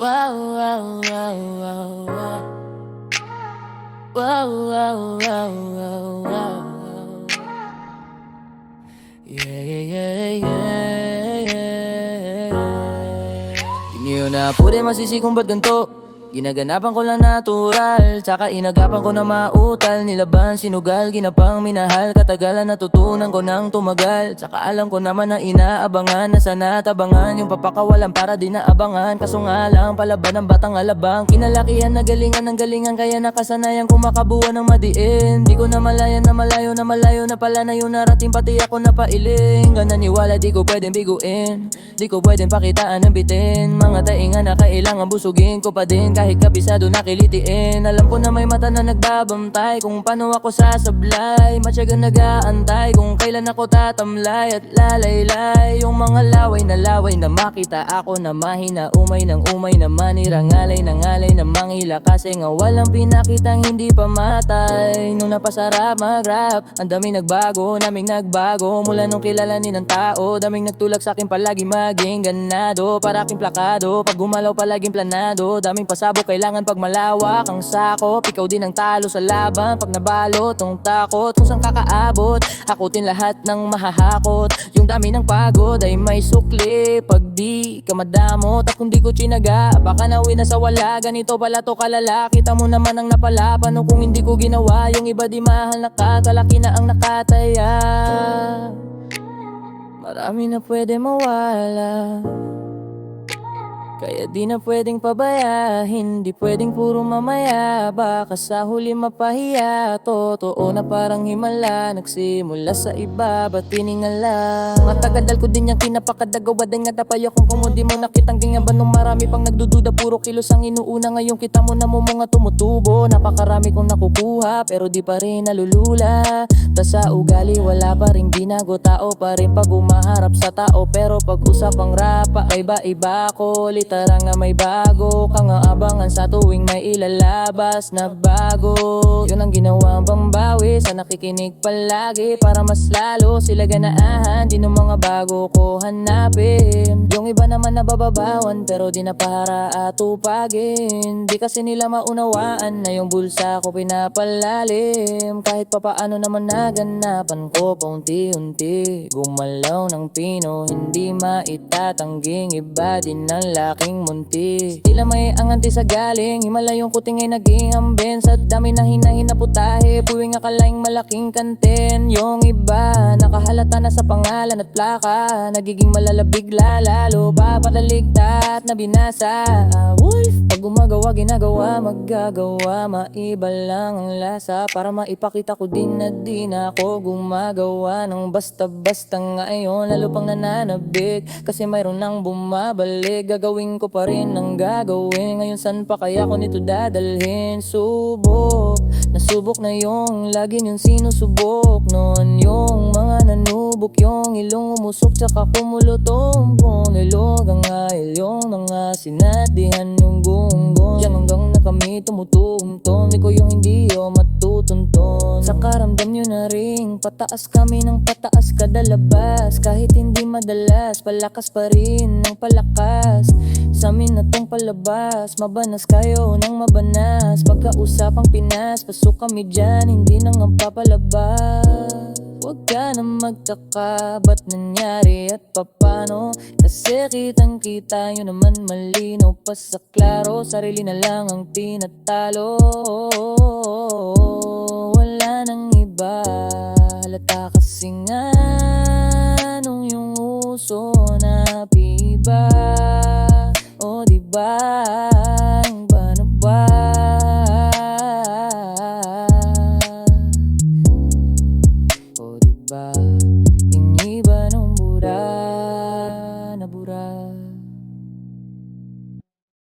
Wow, wow, wow, wow, wow. Wow, wow, wow, wow, wow. Yeah, yeah, yeah, yeah. Di niyo na pwede masisi kung ba't ganito. Ginaganapan ko lang natural, tsaka inagapan ko na mautal. Nilaban, sinugal, ginapang minahal. Katagalan natutunan ko nang tumagal. Tsaka alam ko naman na inaabangan, na sana tabangan yung papakawalan para di naabangan. Kaso nga lang, palaban ng batang alabang. Kinalakihan na galingan ng galingan, kaya nakasanayan ko makabuo ng madiin. Di ko na malayan na malayo na malayo na pala na yung narating, pati ako napailing. Gananiwala di ko pwedeng biguin, di ko pwedeng pakitaan ng bitin. Mga tainga na kailangan busugin ko pa din, kahit kabisado nakilitiin. Alam ko na may mata na nagbabantay kung paano ako sasablay. Matyagang nag-aantay kung kailan ako tatamlay at lalaylay. Yung mga laway na makita ako na mahina, umay ng umay na manira, ngalay na manghila. Kasi nga walang pinakitang hindi pa matay. Nung napasarap mag-rap, ang daming nagbago, naming nagbago. Mula nung kilalanin ng tao, daming nagtulak sa akin palagi maging ganado. Para aking plakado, pag gumalaw palaging planado. Daming pasabog, kailangan pag malawak ang sakop. Ikaw din ang talo sa laban, pag nabalot ang takot kung saan kakaabot. Hakutin lahat ng mahahakot. Yung dami ng pagod ay may sukli pag di ka madamot. At kung di ko tsinaga, baka nauwi na sa wala. Ganito pala to kalala, kita mo naman ang napala. Paano kung hindi ko ginawa? Yung iba di mahal na kakalaki na ang nakataya. Marami na pwede mawala, kaya di na pwedeng pabayahin, di pwedeng puro mamaya. Baka sa huli mapahiya, totoo na parang himala. Nagsimula sa iba, ba't tiningala? Matagadal ko din yung kinapakadagawa, din nga tapay akong kumudi mo. Nakitang ganyan ba nung marami pang nagdududa? Puro kilos ang inuuna, ngayon kita mo na mumunga tumutubo. Napakarami kong nakukuha, pero di pa rin nalulula. Tas sa ugali wala pa rin binago, tao pa rin pag umaharap sa tao. Pero pag usapang rapa, iba-iba ko. Tara nga may bago, kang aabangan sa tuwing may ilalabas na bago. Yun ang ginawang pambawi sa nakikinig palagi, para mas lalo sila ganaahan. Di ng mga bago ko hanapin. Yung iba naman nabababawan, pero di na para atupagin. Di kasi nila maunawaan na yung bulsa ko pinapalalim. Kahit papaano naman naganapan ko paunti-unti. Gumalaw ng pino, hindi maitatangging. Iba din ang laking munti. Tila may anganti sa galing, himalayong kuting ay naging hambin. Sa dami na hinahin na putahe, puwing akalaing malaking kanten. Yung iba nakahalata na sa pangalan at plaka, nagiging malalabig lalo, papadaligtat na binasa. Wolf, pag gumagawa, ginagawa, maggagawa. Maiba lang ang lasa, para maipakita ko din na di na ako gumagawa ng basta-basta ngayon. Lalo pang nananabik, kasi mayroon nang bumabalik. Gagawin ko pa rin ang gagawin. Ngayon saan pa kaya ko nito dadalhin? Subok, nasubok na yung lagi yung sinusubok. Noon yung mga nanubok, yung ilong umusok tsaka kumulutong nilog ang ngayon, yung mga sinadihan yung gunggong. Diyan hanggang na kami tumutumton, di ko yung hindi o matutunton. Sa karamdam nyo na ring pataas kami ng pataas kada labas. Kahit hindi madalas, palakas pa rin ng palakas. Sa amin na tong palabas, mabanas kayo ng mabanas. Pagkausapang Pinas, pasok kami dyan, hindi na nga papalabas. Huwag ka na magtaka, ba't nangyari at papano? Kasi kitang kita nyo naman malinaw pa sa klaro. Sarili na lang ang tinatalo, wala nang iba. Halata kasi nga nung yung uso na piba. O diba, paano ba? O diba?